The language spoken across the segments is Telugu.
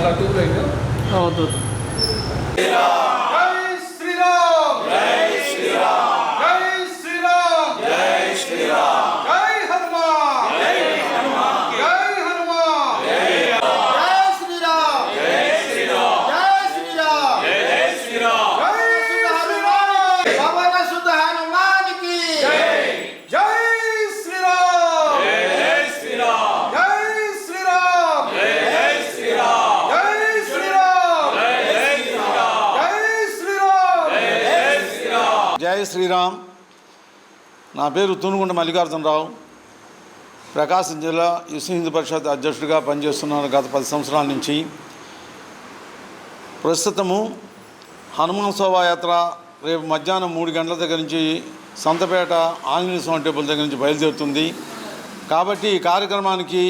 2 లైన్ ಹೌದು. జై శ్రీరామ్. నా పేరు తూనుగుంట మల్లికార్జునరావు. ప్రకాశం జిల్లా విశ్వ హిందూ పరిషత్ అధ్యక్షుడిగా పనిచేస్తున్నాను గత 10 సంవత్సరాల నుంచి. ప్రస్తుతము హనుమాన్ శోభాయాత్ర రేపు మధ్యాహ్నం 3 గంటల దగ్గర నుంచి సంతపేట ఆంజనేయ స్వామి టెంపుల్ దగ్గర నుంచి బయలుదేరుతుంది. కాబట్టి ఈ కార్యక్రమానికి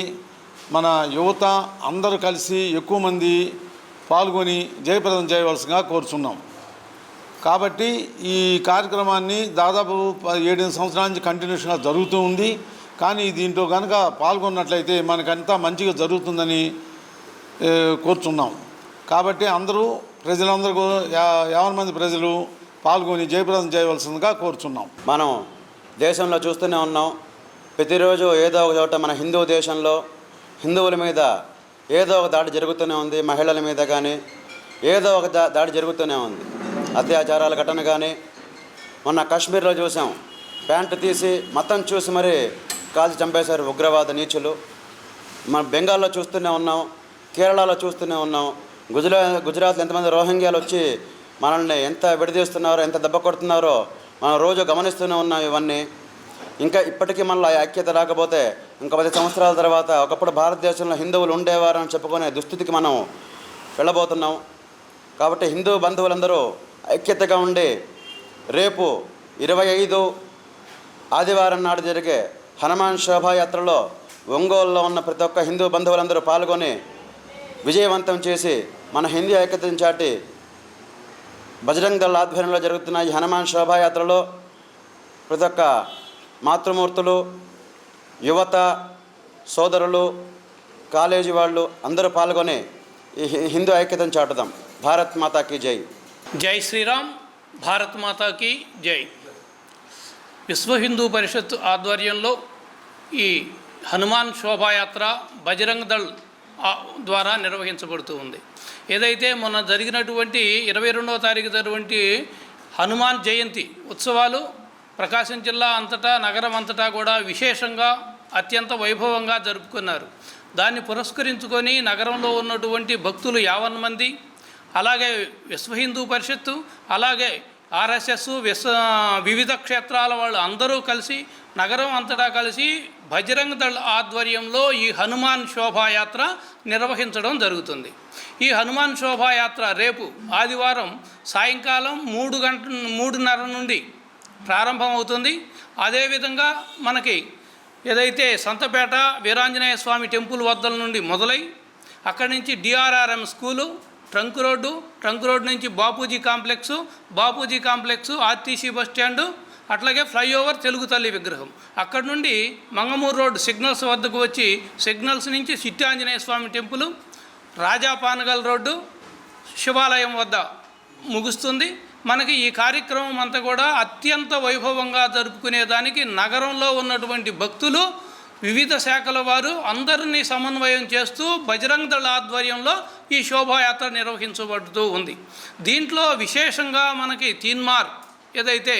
మన యువత అందరూ కలిసి ఎక్కువ మంది పాల్గొని జయప్రదం చేయవలసిందిగా కోరుచున్నాం. కాబట్టి ఈ కార్యక్రమాన్ని దాదాపు 7 సంవత్సరాల నుంచి కంటిన్యూషన్గా జరుగుతూ ఉంది. కానీ దీంట్లో కనుక పాల్గొన్నట్లయితే మనకంతా మంచిగా జరుగుతుందని కోరుచున్నాం. కాబట్టి ప్రజలందరూ 50 మంది ప్రజలు పాల్గొని జయప్రదం చేయవలసిందిగా కోరుచున్నాం. మనం దేశంలో చూస్తూనే ఉన్నాం, ప్రతిరోజు ఏదో ఒక చోట మన హిందూ దేశంలో హిందువుల మీద ఏదో ఒక దాడి జరుగుతూనే ఉంది. మహిళల మీద కానీ ఏదో ఒక దాడి జరుగుతూనే ఉంది. అత్యాచారాల ఘటన కానీ మొన్న కాశ్మీర్లో చూసాం, ప్యాంటు తీసి మతం చూసి మరి కాల్చి చంపేశారు ఉగ్రవాద నీచులు. మన బెంగాల్లో చూస్తూనే ఉన్నాం, కేరళలో చూస్తూనే ఉన్నాం, గుజరాత్లో ఎంతమంది రోహింగ్యాలు వచ్చి మనల్ని ఎంత విడదీస్తున్నారో, ఎంత దెబ్బ కొడుతున్నారో మనం రోజు గమనిస్తూనే ఉన్నాం. ఇవన్నీ ఇంకా ఇప్పటికీ మనలో ఐక్యత రాకపోతే ఇంకా 10 సంవత్సరాల తర్వాత ఒకప్పుడు భారతదేశంలో హిందువులు ఉండేవారని చెప్పుకునే దుస్థితికి మనం వెళ్ళబోతున్నాం. కాబట్టి హిందూ బంధువులందరూ ఐక్యతగా ఉండి రేపు 25 ఆదివారం నాడు జరిగే హనుమాన్ శోభాయాత్రలో ఒంగోలులో ఉన్న ప్రతి ఒక్క హిందూ బంధువులందరూ పాల్గొని విజయవంతం చేసి మన హిందూ ఐక్యతను చాటి బజరంగ్ దళ ఆధ్వర్యంలో జరుగుతున్న ఈ హనుమాన్ శోభాయాత్రలో ప్రతి ఒక్క మాతృమూర్తులు, యువత, సోదరులు, కాలేజీ వాళ్ళు అందరూ పాల్గొని ఈ హిందూ ఐక్యతను చాటుదాం. భారత్ మాతాకి జై. జై శ్రీరామ్. భారత్ మాతాకి జై. విశ్వ హిందూ పరిషత్ ఆధ్వర్యంలో ఈ హనుమాన్ శోభాయాత్ర బజరంగ్ దళ్ ద్వారా నిర్వహించబడుతూ ఉంది. ఏదైతే మొన్న జరిగినటువంటి 22వ తారీఖు జరిగినటువంటి హనుమాన్ జయంతి ఉత్సవాలు ప్రకాశం జిల్లా అంతటా, నగరం అంతటా కూడా విశేషంగా అత్యంత వైభవంగా జరుపుకున్నారు. దాన్ని పురస్కరించుకొని నగరంలో ఉన్నటువంటి భక్తులు 50 మంది, అలాగే విశ్వ హిందూ పరిషత్తు, అలాగే ఆర్ఎస్ఎస్, వివిధ క్షేత్రాల వాళ్ళు అందరూ కలిసి నగరం అంతటా కలిసి బజరంగ్ దళ్ ఆధ్వర్యంలో ఈ హనుమాన్ శోభాయాత్ర నిర్వహించడం జరుగుతుంది. ఈ హనుమాన్ శోభాయాత్ర రేపు ఆదివారం సాయంకాలం 3:30 నుండి ప్రారంభమవుతుంది. అదేవిధంగా మనకి ఏదైతే సంతపేట వీరాంజనేయ స్వామి టెంపుల్ వద్దల నుండి మొదలై అక్కడి నుంచి డిఆర్ఆర్ఎం స్కూలు, ట్రంక్ రోడ్డు నుంచి Bapuji complex, RTC bus stand, అట్లాగే ఫ్లైఓవర్ తెలుగు తల్లి విగ్రహం, అక్కడి నుండి మంగమూరు రోడ్డు సిగ్నల్స్ వద్దకు వచ్చి సిగ్నల్స్ నుంచి సిట్టి ఆంజనేయ స్వామి టెంపుల్, రాజాపానగల్ రోడ్డు, శివాలయం వద్ద ముగుస్తుంది. మనకి ఈ కార్యక్రమం అంతా కూడా అత్యంత వైభవంగా జరుపుకునేదానికి నగరంలో ఉన్నటువంటి భక్తులు, వివిధ శాఖల వారు అందరినీ సమన్వయం చేస్తూ బజరంగ్ దళ ఆధ్వర్యంలో ఈ శోభాయాత్ర నిర్వహించబడుతూ ఉంది. దీంట్లో విశేషంగా మనకి తీన్మార్ ఏదైతే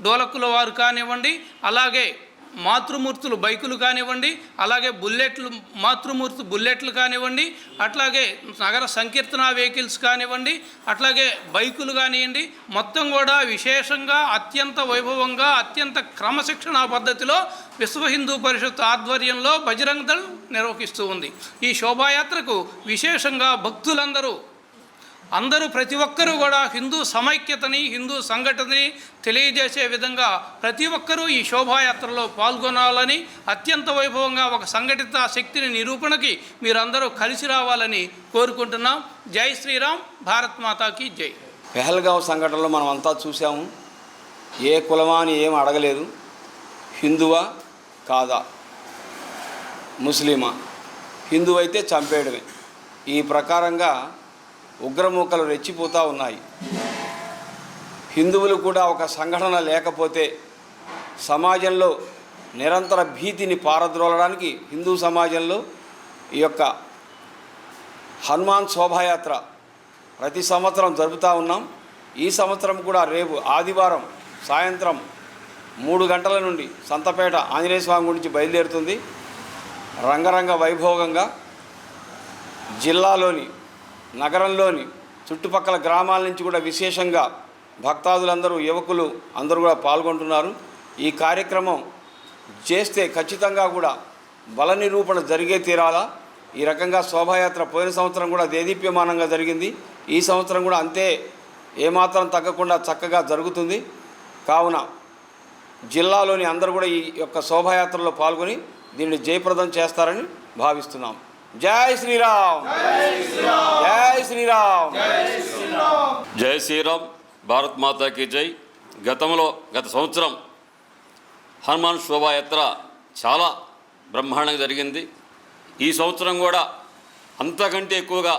డోలకుల వారు కానివ్వండి, అలాగే మాతృమూర్తులు బైకులు కానివ్వండి, అలాగే మాతృమూర్తి బుల్లెట్లు కానివ్వండి, అట్లాగే నగర సంకీర్తన వెహికల్స్ కానివ్వండి, అట్లాగే బైకులు కానివ్వండి, మొత్తం కూడా విశేషంగా అత్యంత వైభవంగా అత్యంత క్రమశిక్షణా పద్ధతిలో విశ్వ హిందూ పరిషత్ ఆధ్వర్యంలో బజరంగ్ దళ్ నిర్వహిస్తూ ఉంది. ఈ శోభాయాత్రకు విశేషంగా భక్తులందరూ ప్రతి ఒక్కరూ కూడా హిందూ సమైక్యతని, హిందూ సంఘటనని తెలియజేసే విధంగా ప్రతి ఒక్కరూ ఈ శోభాయాత్రలో పాల్గొనాలని, అత్యంత వైభవంగా ఒక సంఘటిత శక్తిని నిరూపణకి మీరందరూ కలిసి రావాలని కోరుకుంటున్నాం. జై శ్రీరామ్. భారత్ మాతాకి జై. పెహల్గావ్ సంఘటనలో మనం అంతా చూసాము. ఏ కులమా అని ఏం అడగలేదు. హిందువా కాదా, ముస్లిమా, హిందువు అయితే చంపేయడమే. ఈ ప్రకారంగా ఉగ్రమూకలు రెచ్చిపోతూ ఉన్నాయి. హిందువులు కూడా ఒక సంఘటన లేకపోతే సమాజంలో నిరంతర భీతిని పారద్రోలడానికి హిందూ సమాజంలో ఈ యొక్క హనుమాన్ శోభాయాత్ర ప్రతి సంవత్సరం జరుపుతూ ఉన్నాం. ఈ సంవత్సరం కూడా రేపు ఆదివారం సాయంత్రం 3 గంటల నుండి సంతపేట ఆంజనేయ స్వామి గురించి బయలుదేరుతుంది. రంగరంగ వైభోగంగా జిల్లాలోని నగరంలోని చుట్టుపక్కల గ్రామాల నుంచి కూడా విశేషంగా భక్తాదులందరూ యువకులు అందరూ కూడా పాల్గొంటున్నారు. ఈ కార్యక్రమం చేస్తే ఖచ్చితంగా కూడా బల నిరూపణ జరిగే తీరాలా. ఈ రకంగా శోభాయాత్ర పోయిన సంవత్సరం కూడా దేదీప్యమానంగా జరిగింది. ఈ సంవత్సరం కూడా అంతే ఏమాత్రం తగ్గకుండా చక్కగా జరుగుతుంది. కావున జిల్లాలోని అందరూ కూడా ఈ యొక్క శోభాయాత్రలో పాల్గొని దీన్ని జయప్రదం చేస్తారని భావిస్తున్నాం. జై శ్రీరామ్, జై శ్రీరామ్, జై శ్రీరామ్. భారత్ మాతాకి జై. గత సంవత్సరం హనుమాన్ శోభాయాత్ర చాలా బ్రహ్మాండంగా జరిగింది. ఈ సంవత్సరం కూడా అంతకంటే ఎక్కువగా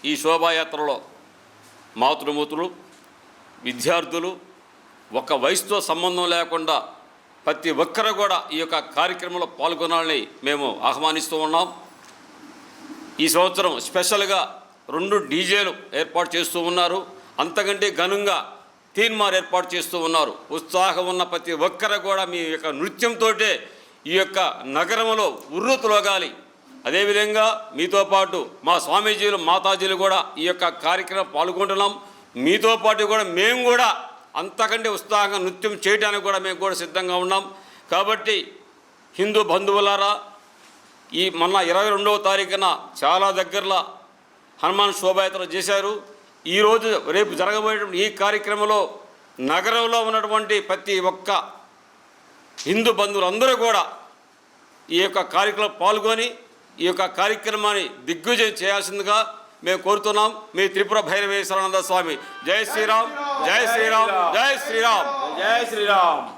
ఈ శోభాయాత్రలో మాతృమూర్తులు, విద్యార్థులు, ఒక వయసుతో సంబంధం లేకుండా ప్రతి ఒక్కరు కూడా ఈ యొక్క కార్యక్రమంలో పాల్గొనాలని మేము ఆహ్వానిస్తూ ఉన్నాం. ఈ సంవత్సరం స్పెషల్గా 2 డీజేలు ఏర్పాటు చేస్తూ ఉన్నారు. అంతకంటే ఘనంగా తీన్మార్ ఏర్పాటు చేస్తూ ఉన్నారు. ఉత్సాహం ఉన్న ప్రతి ఒక్కరు కూడా మీ యొక్క నృత్యంతో ఈ యొక్క నగరంలో ఉర్రూతలోగాలి. అదేవిధంగా మీతో పాటు మా స్వామీజీలు, మాతాజీలు కూడా ఈ యొక్క కార్యక్రమం పాల్గొంటున్నాం. మీతో పాటు కూడా మేము కూడా అంతకంటే ఉత్సాహంగా నృత్యం చేయడానికి కూడా మేము కూడా సిద్ధంగా ఉన్నాం. కాబట్టి హిందూ బంధువులారా, ఈ మొన్న 22వ తారీఖున చాలా దగ్గరలో హనుమాన్ శోభాయాత్ర చేశారు. ఈరోజు రేపు జరగబోయేటువంటి ఈ కార్యక్రమంలో నగరంలో ఉన్నటువంటి ప్రతి ఒక్క హిందూ బంధువులందరూ కూడా ఈ యొక్క కార్యక్రమంలో పాల్గొని ఈ యొక్క కార్యక్రమాన్ని దిగ్విజయం చేయాల్సిందిగా మేము కోరుతున్నాం. మీ త్రిపుర భైరవేశ్వరానంద స్వామి. జై శ్రీరామ్, జై శ్రీరామ్, జై శ్రీరామ్, జై శ్రీరామ్.